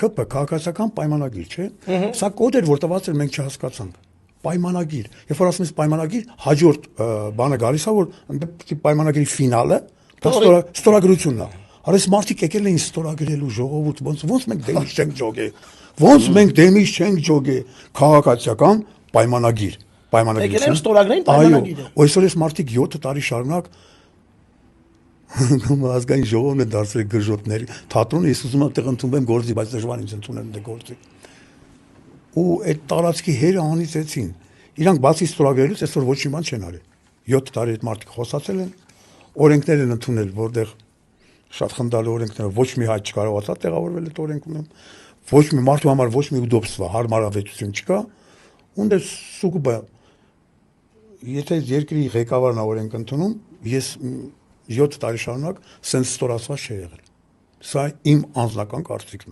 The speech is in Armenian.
ԿՊ քաղաքացիական պայմանագիր, չէ՞։ Սա կոդ էր, որ տված էր, մենք չհասկացանք։ Պայմանագիր։ Երբ որ ասում ես պայմանագիր, հաջորդ բանը գալիս է, որ պայմանագիրի ֆինալը դա ստորագրությունն է։ Արես մարդիկ եկել էին ստորագրելու ժողովուրդ, ոնց մենք դեմից չենք ջոգե։ Ոնց մենք դեմից չենք ջոգե քաղաքացիական պայմանագիր։ Եկել են ստորագրային պայմանագիրը։ Այո, այսօր ես մարդիկ 7 տարի շարունակ ազգային ժողովն է դարձրել գժոտների թատրոնը, ես ուզում եմ այդտեղ ընդունվեմ գործի, բայց դժվար ինձ ընդունել դե գործի։ Ու այդ տարածքի հերը անիծեցին։ Իրանք բացի ստորագրելուց այսօր ոչ մի բան չեն արել։ 7 տարի այդ մարդիկ խոսացել են, օրենքներ են ընդունել, որտեղ շատ խնդալի օրենքները ոչ մի հայ չկարողացա տեղավորվել այդ օրենքում։ Ոչ մի մարդու համար ոչ մի ուդոբստվա, հարմարավետություն չկա։ Ունդ է սուգուբա եթե երկրի ղեկավարն է օրենք ընդունում, ես 7 տարի շարունակ սենց ստորացված չի եղել։ Սա իմ անձնական կարծիքն է։